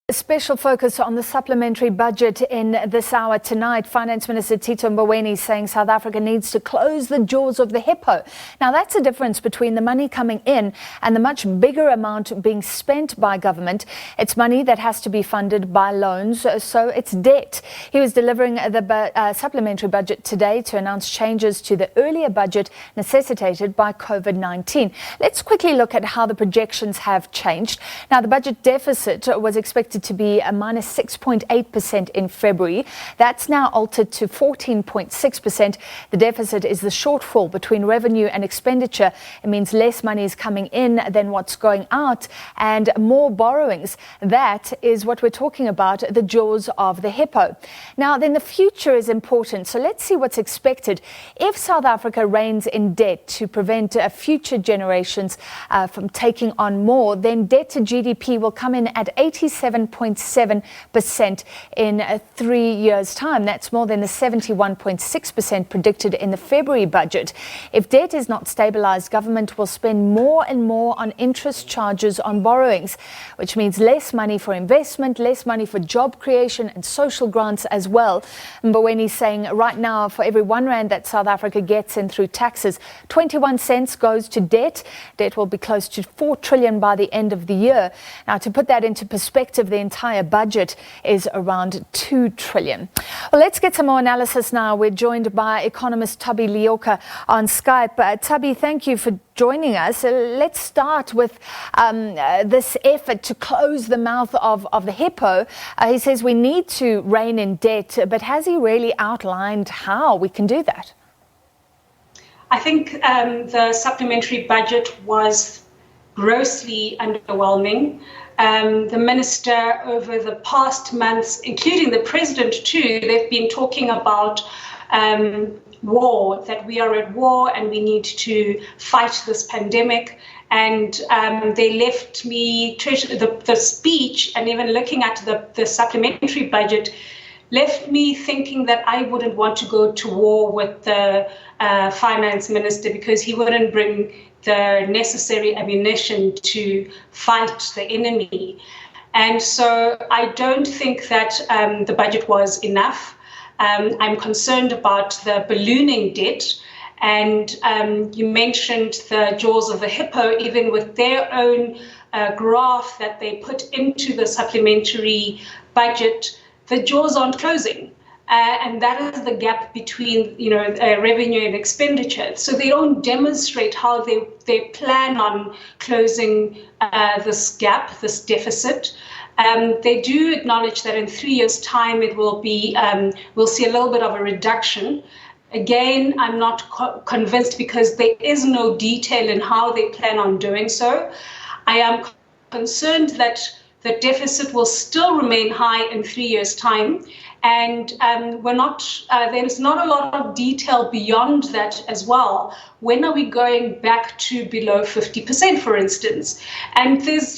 A special focus on the supplementary budget in this hour tonight. Finance Minister Tito Mboweni saying South Africa needs to close the jaws of the hippo. Now, that's a difference between the money coming in and the much bigger amount being spent by government. It's money that has to be funded by loans, so it's debt. He was delivering the supplementary budget today to announce changes to the earlier budget necessitated by COVID-19. Let's quickly look at how the projections have changed. Now, the budget deficit was expected to be a minus 6.8% in February. That's now altered to 14.6%. The deficit is the shortfall between revenue and expenditure. It means less money is coming in than what's going out and more borrowings. That is what we're talking about, the jaws of the hippo. Now, then the future is important. So let's see what's expected. If South Africa reins in debt to prevent future generations from taking on more, then debt to GDP will come in at 87.7% in 3 years' time. That's more than the 71.6% predicted in the February budget. If debt is not stabilized, government will spend more and more on interest charges on borrowings, which means less money for investment, less money for job creation and social grants as well. Mboweni saying right now, for every R1 that South Africa gets in through taxes, 21 cents goes to debt. Debt will be close to 4 trillion by the end of the year. Now, to put that into perspective, the entire budget is around 2 trillion. Well, let's get some more analysis now. We're joined by economist Thabi Leoka on Skype. Thabi, thank you for joining us. Let's start with this effort to close the mouth of the hippo. He says we need to rein in debt, but has he really outlined how we can do that? I think the supplementary budget was grossly underwhelming. The minister over the past months, including the president too, they've been talking about war, that we are at war and we need to fight this pandemic. And they left me, the speech and even looking at the supplementary budget, left me thinking that I wouldn't want to go to war with the finance minister because he wouldn't bring the necessary ammunition to fight the enemy. And so I don't think that the budget was enough. I'm concerned about the ballooning debt. And you mentioned the jaws of the hippo, even with their own graph that they put into the supplementary budget, the jaws aren't closing. And that is the gap between, revenue and expenditure. So they don't demonstrate how they plan on closing this gap, this deficit. They do acknowledge that in 3 years' time it will be, we'll see a little bit of a reduction. Again, I'm not convinced because there is no detail in how they plan on doing so. I am concerned that the deficit will still remain high in 3 years' time. And there's not a lot of detail beyond that as well. When are we going back to below 50%, for instance? And there's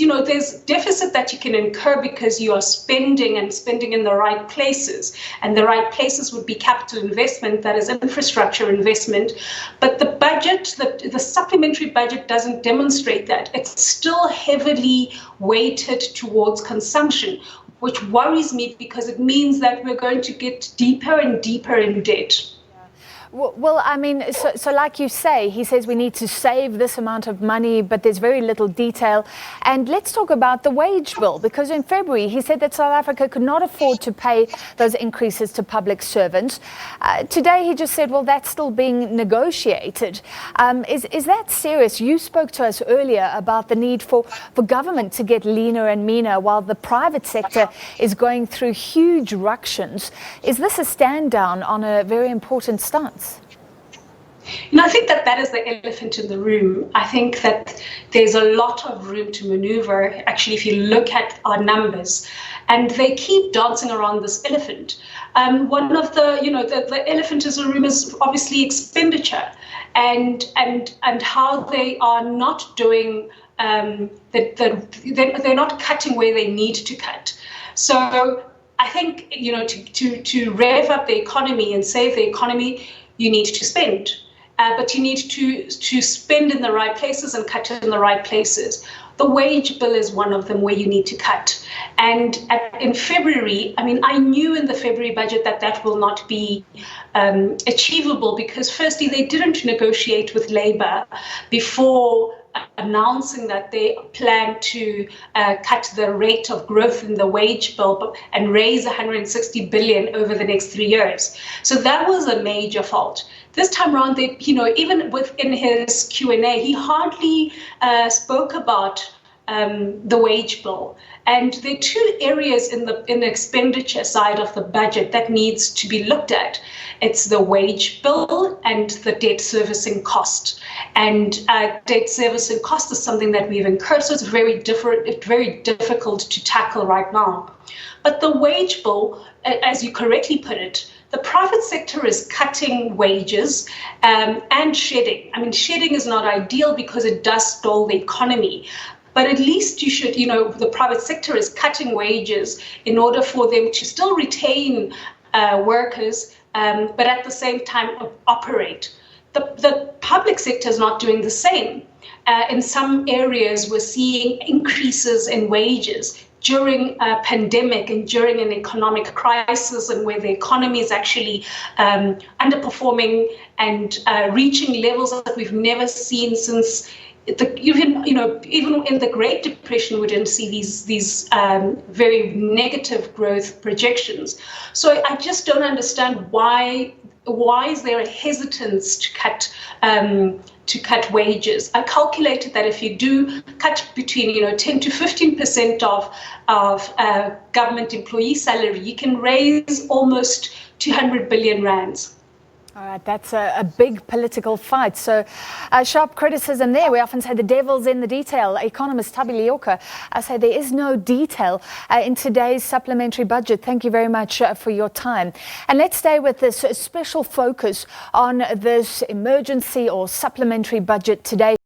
deficit that you can incur because you are spending in the right places. And the right places would be capital investment, that is infrastructure investment. But the budget, the supplementary budget doesn't demonstrate that. It's still heavily weighted towards consumption, which worries me because it means that we're going to get deeper and deeper in debt. Well, I mean, so like you say, he says we need to save this amount of money, but there's very little detail. And let's talk about the wage bill, because in February he said that South Africa could not afford to pay those increases to public servants. Today he just said, well, that's still being negotiated. Is that serious? You spoke to us earlier about the need for government to get leaner and meaner while the private sector is going through huge ructions. Is this a stand down on a very important stance? I think that is the elephant in the room. I think that there's a lot of room to maneuver, actually, if you look at our numbers. And they keep dancing around this elephant. One of the elephant in the room is obviously expenditure and how they are not doing, they're not cutting where they need to cut. So I think, to rev up the economy and save the economy, you need to spend. But you need to spend in the right places and cut in the right places. The wage bill is one of them where you need to cut. And in February, I mean, I knew in the February budget that will not be achievable because firstly, they didn't negotiate with Labour before announcing that they plan to cut the rate of growth in the wage bill and raise 160 billion over the next 3 years. So that was a major fault. This time around, they, even within his Q&A, he hardly spoke about the wage bill. And there are two areas in the expenditure side of the budget that needs to be looked at. It's the wage bill and the debt servicing cost. And debt servicing cost is something that we've incurred, so it's very difficult to tackle right now. But the wage bill, as you correctly put it, the private sector is cutting wages and shedding. I mean, shedding is not ideal because it does stall the economy. But at least you should, the private sector is cutting wages in order for them to still retain workers, but at the same time operate. The public sector is not doing the same. In some areas, we're seeing increases in wages during a pandemic and during an economic crisis, and where the economy is actually underperforming and reaching levels that we've never seen since even in the Great Depression, we didn't see these very negative growth projections. So I just don't understand why is there a hesitance to cut wages. I calculated that if you do cut between 10 to 15% of government employee salary, you can raise almost 200 billion rands. All right, that's a big political fight. So sharp criticism there. We often say the devil's in the detail. Economist Thabi Leoka, I say there is no detail in today's supplementary budget. Thank you very much for your time. And let's stay with this special focus on this emergency or supplementary budget today.